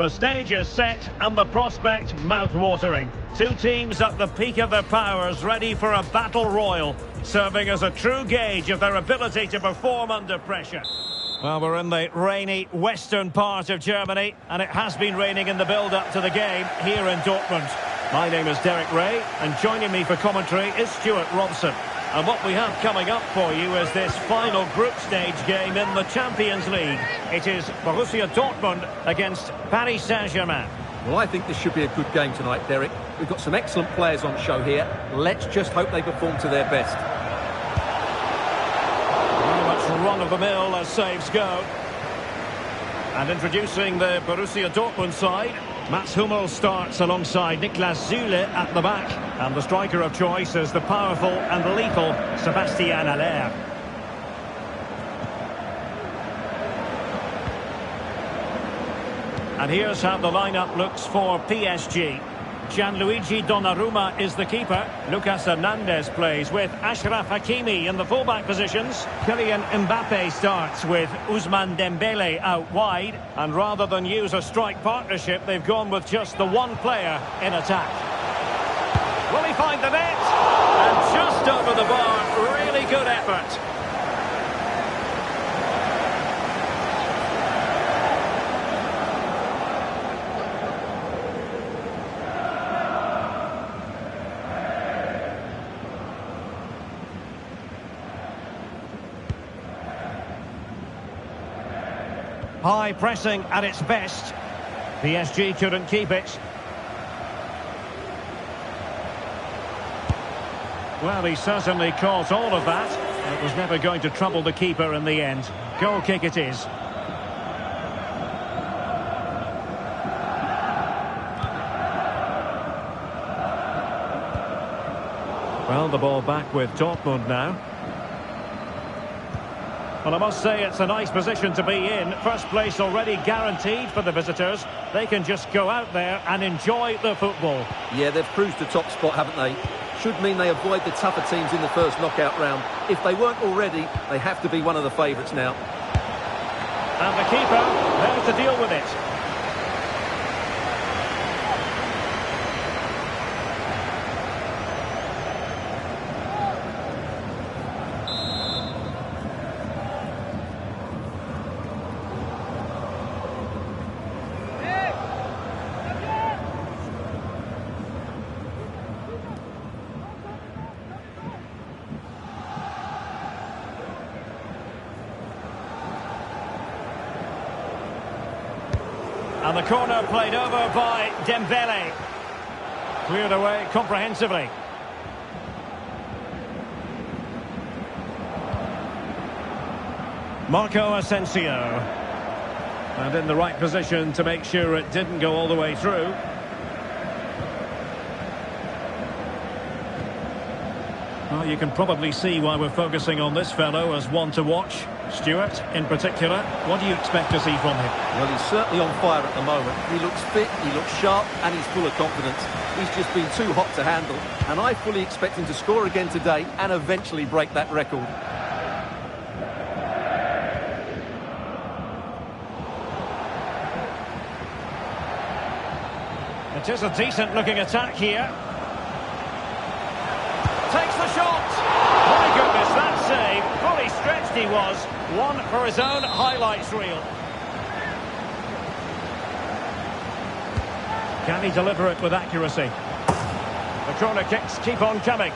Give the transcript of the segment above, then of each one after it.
The stage is set and the prospect mouth-watering. Two teams at the peak of their powers, ready for a battle royal, serving as a true gauge of their ability to perform under pressure. Well, we're in the rainy western part of Germany, and it has been raining in the build-up to the game here in Dortmund. My name is Derek Ray, and joining me for commentary is Stuart Robson. And what we have coming up for you is this final group stage game in the Champions League. It is Borussia Dortmund against Paris Saint-Germain. Well, I think this should be a good game tonight, Derek. We've got some excellent players on show here. Let's just hope they perform to their best. Very much run-of-the-mill as saves go. And introducing the Borussia Dortmund side, Mats Hummels starts alongside Niklas Süle at the back. And the striker of choice is the powerful and lethal Sebastian Haller. And here's how the lineup looks for PSG. Gianluigi Donnarumma is the keeper. Lucas Hernandez plays with Achraf Hakimi in the fullback positions. Kylian Mbappe starts with Ousmane Dembele out wide. And rather than use a strike partnership, they've gone with just the one player in attack. Will he find the net? And just over the bar, really good effort. High pressing at its best. PSG couldn't keep it. Well, he certainly caught all of that. It was never going to trouble the keeper in the end. Goal kick it is. Well, the ball back with Dortmund now. Well, I must say it's a nice position to be in. First place already guaranteed for the visitors. They can just go out there and enjoy the football. Yeah, they've cruised the top spot, haven't they? Should mean they avoid the tougher teams in the first knockout round. If they weren't already, they have to be one of the favourites now. And the keeper there to deal with it. And the corner played over by Dembele. Cleared away comprehensively. Marco Asensio. And in the right position to make sure it didn't go all the way through. Well, you can probably see why we're focusing on this fellow as one to watch. Stuart, in particular, what do you expect to see from him? Well, he's certainly on fire at the moment. He looks fit, he looks sharp, and he's full of confidence. He's just been too hot to handle, and I fully expect him to score again today and eventually break that record. It is a decent-looking attack here. Takes the shot! My goodness, that save! Fully stretched he was. One for his own highlights reel. Can he deliver it with accuracy? The corner kicks keep on coming.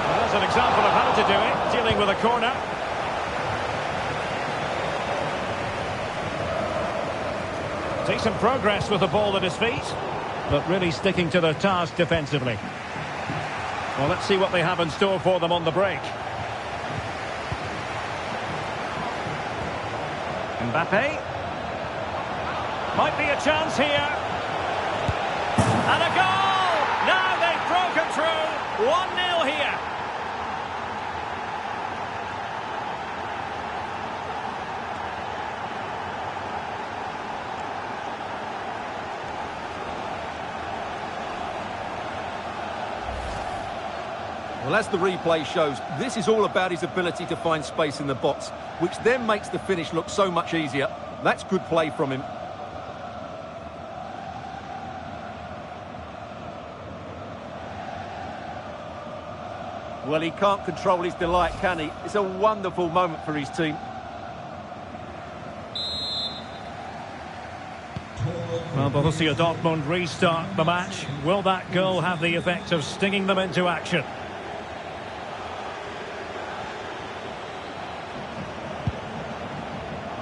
Well, there's an example of how to do it, dealing with a corner. Decent progress with the ball at his feet, but really sticking to their task defensively. Well, let's see what they have in store for them on the break. Mbappe. Might be a chance here. And a goal! Now they've broken through. 1-0 here. Well, as the replay shows, this is all about his ability to find space in the box, which then makes the finish look so much easier. That's good play from him. Well, he can't control his delight, can he? It's a wonderful moment for his team. Well, Borussia Dortmund restart the match. Will that goal have the effect of stinging them into action?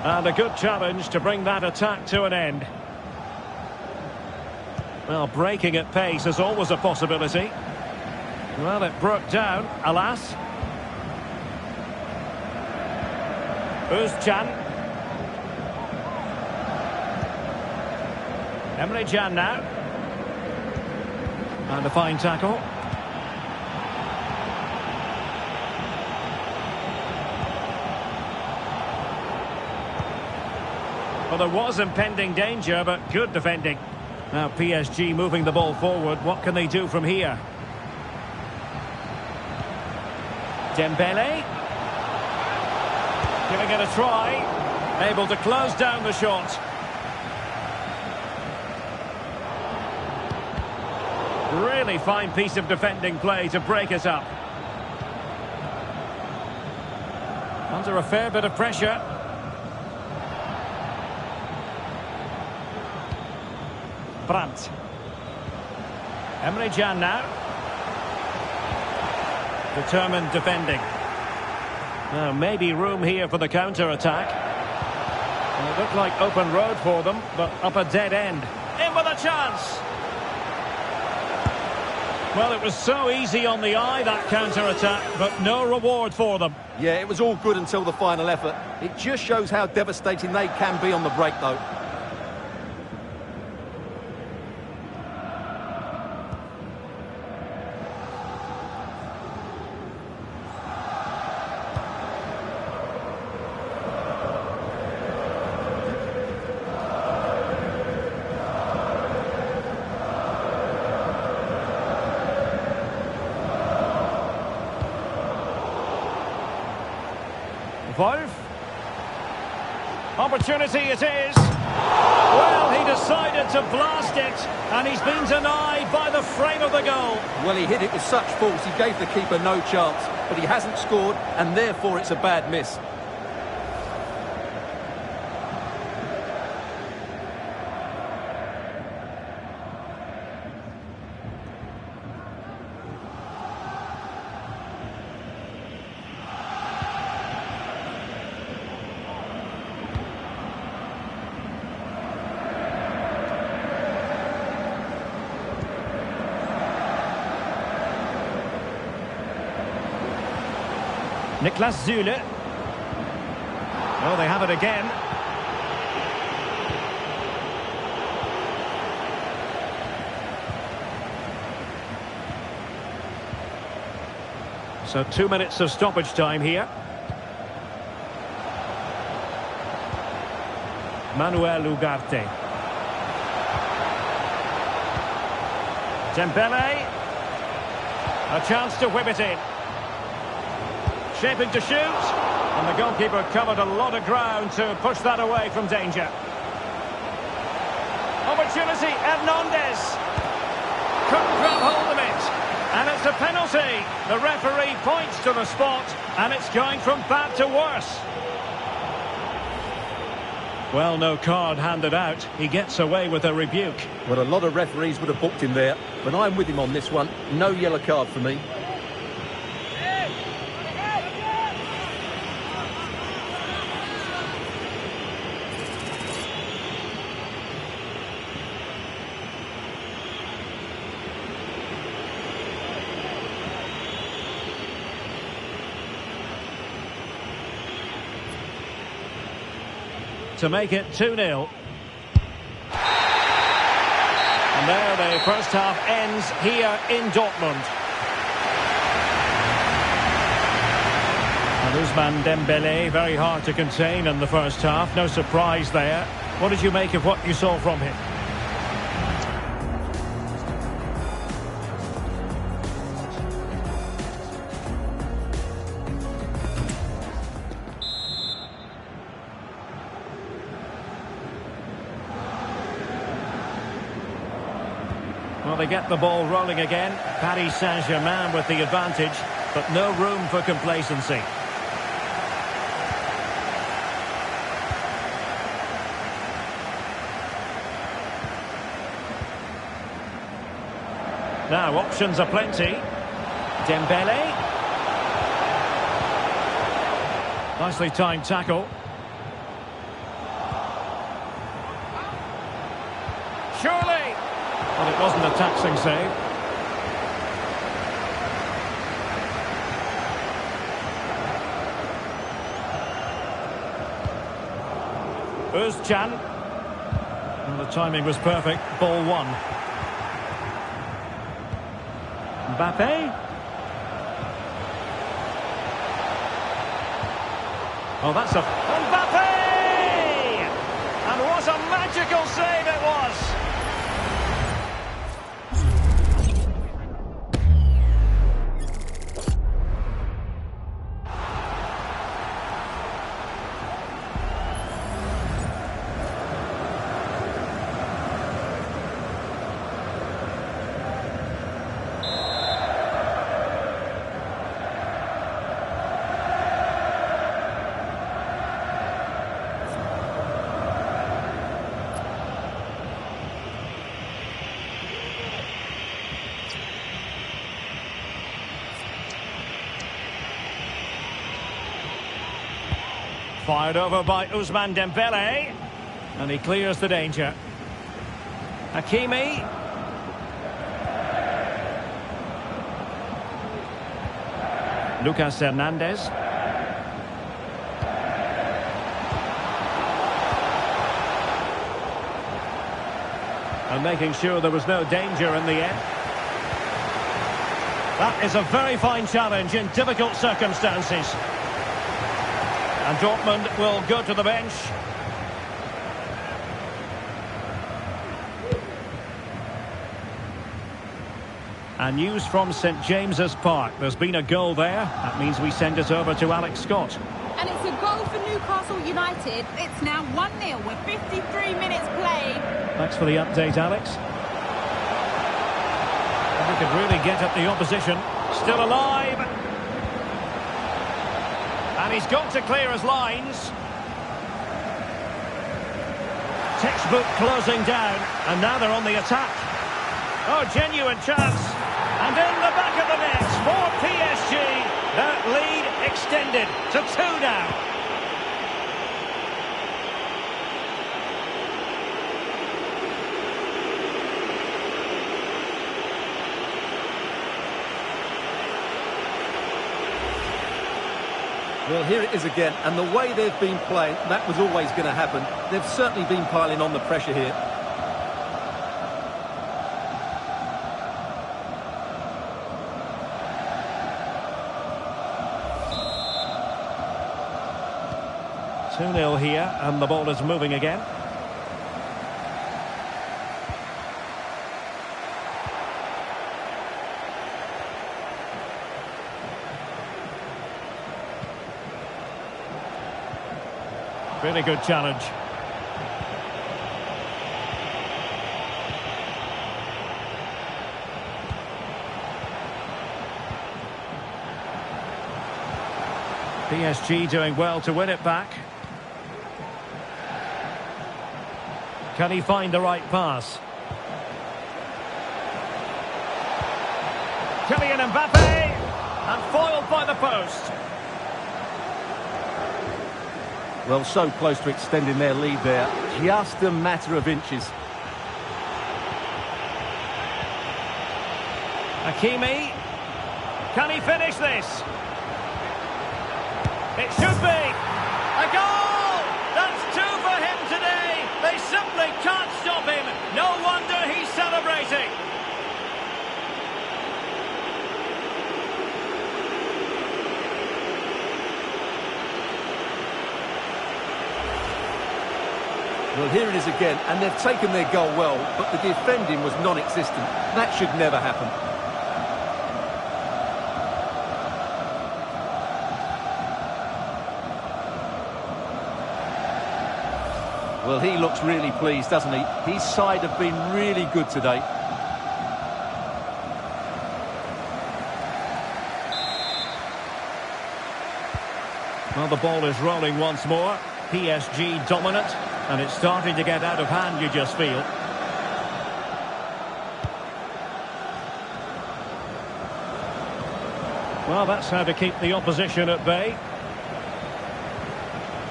And a good challenge to bring that attack to an end. Well, breaking at pace is always a possibility. Well, it broke down, alas. Özcan. Emre Can now. And a fine tackle. Well, there was impending danger, but good defending. Now PSG moving the ball forward. What can they do from here? Dembele. Giving it a try. Able to close down the shot. Really fine piece of defending play to break it up. Under a fair bit of pressure. Brandt. Emre Can now. Determined defending. Now maybe room here for the counter-attack. Well, it looked like open road for them, but up a dead end. In with a chance! Well, it was so easy on the eye, that counter-attack, but no reward for them. Yeah, it was all good until the final effort. It just shows how devastating they can be on the break, though. Wolf. Opportunity it is. Well, he decided to blast it, and he's been denied by the frame of the goal. Well, he hit it with such force, he gave the keeper no chance, but he hasn't scored, and therefore it's a bad miss. Niklas Süle. Oh, they have it again. So 2 minutes of stoppage time here. Manuel Ugarte. Dembele. A chance to whip it in. Shaping to shoot, and the goalkeeper covered a lot of ground to push that away from danger. Opportunity, Hernandez. Couldn't grab hold of it, and it's a penalty. The referee points to the spot, and it's going from bad to worse. Well, no card handed out. He gets away with a rebuke. Well, a lot of referees would have booked him there, but I'm with him on this one. No yellow card for me. To make it 2-0. And there the first half ends here in Dortmund. And Ousmane Dembele, very hard to contain in the first half. No surprise there. What did you make of what you saw from him? Well, they get the ball rolling again. Paris Saint-Germain with the advantage, but no room for complacency. Now, options are plenty. Dembele. Nicely timed tackle. Surely! Well, it wasn't a taxing save. Özcan. Well, the timing was perfect. Ball one. Mbappe. Oh, that's a... Mbappe! And what a magical save it was! Fired over by Ousmane Dembele. And he clears the danger. Hakimi. Lucas Hernandez. And making sure there was no danger in the end. That is a very fine challenge in difficult circumstances. And Dortmund will go to the bench. And news from St James's Park. There's been a goal there. That means we send it over to Alex Scott. And it's a goal for Newcastle United. It's now 1-0 with 53 minutes played. Thanks for the update, Alex. And we could really get at the opposition. Still alive. And he's got to clear his lines. Textbook closing down. And now they're on the attack. Oh, genuine chance. And in the back of the net for PSG. That lead extended to 2 now. Well, here it is again, and the way they've been playing, that was always going to happen. They've certainly been piling on the pressure here. Two 2-0 here, and the ball is moving again. Really good challenge. PSG doing well to win it back. Can he find the right pass? Kylian Mbappe! And foiled by the post. Well, so close to extending their lead there. Just a matter of inches. Hakimi. Can he finish this? It should be. A goal! That's 2 for him today. They simply can't stop him. No wonder he's celebrating. Well, here it is again, and they've taken their goal well, but the defending was non-existent. That should never happen. Well, he looks really pleased, doesn't he? His side have been really good today. Well, the ball is rolling once more. PSG dominant, and it's starting to get out of hand, you just feel. Well, that's how to keep the opposition at bay.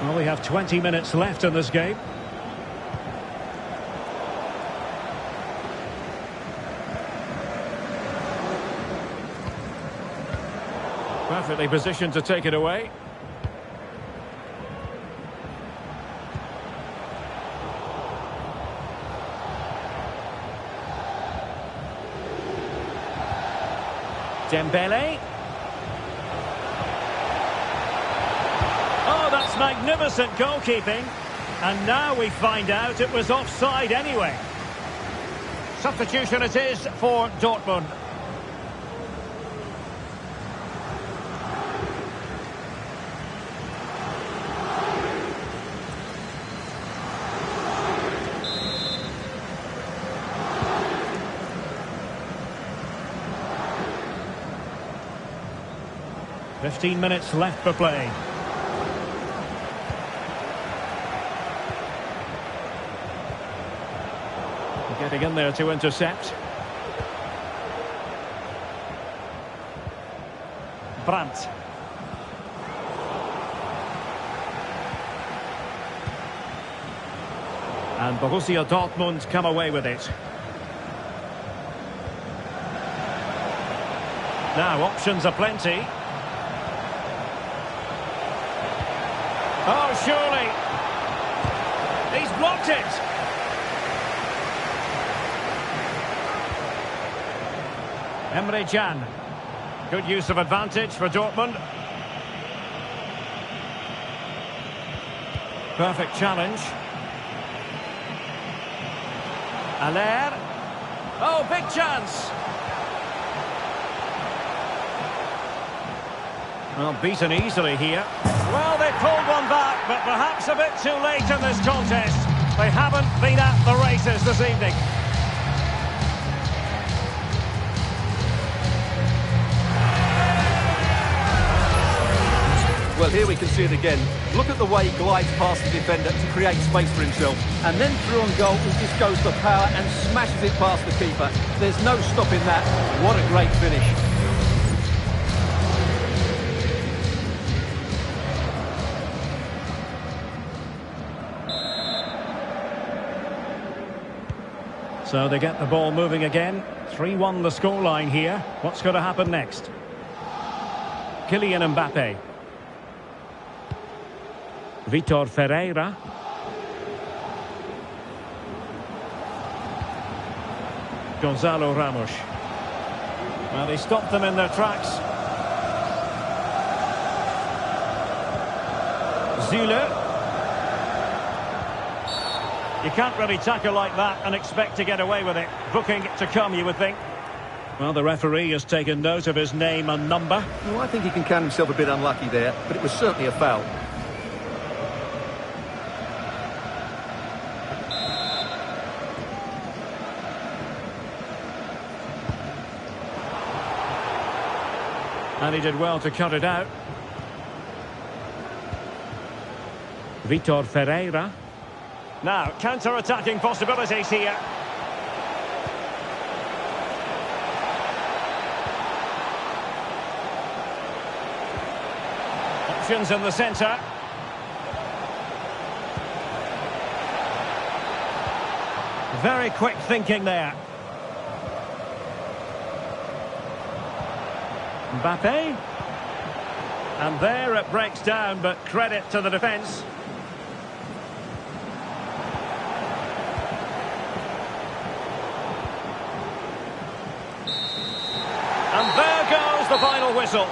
Well, we have 20 minutes left in this game. Perfectly positioned to take it away. Dembele. Oh, that's magnificent goalkeeping. And now we find out it was offside anyway. Substitution it is for Dortmund. Fifteen minutes left for play. Getting in there to intercept. Brandt. And Borussia Dortmund come away with it. Now options are plenty. Oh, surely. He's blocked it. Emre Can. Good use of advantage for Dortmund. Perfect challenge. Aller. Oh, big chance. Well, beaten easily here. Well, they pulled one back, but perhaps a bit too late in this contest. They haven't been at the races this evening. Well, here we can see it again. Look at the way he glides past the defender to create space for himself. And then through on goal, he just goes for power and smashes it past the keeper. There's no stopping that. What a great finish. So they get the ball moving again. 3-1 the scoreline here. What's going to happen next? Kylian Mbappe. Vitor Ferreira. Gonzalo Ramos. Well, he stopped them in their tracks. Zule. You can't really tackle like that and expect to get away with it. Booking to come, you would think. Well, the referee has taken note of his name and number. Well, I think he can count himself a bit unlucky there, but it was certainly a foul. And he did well to cut it out. Vitor Ferreira. Now, counter-attacking possibilities here. Options in the centre. Very quick thinking there. Mbappe. And there it breaks down, but credit to the defence. And there goes the final whistle.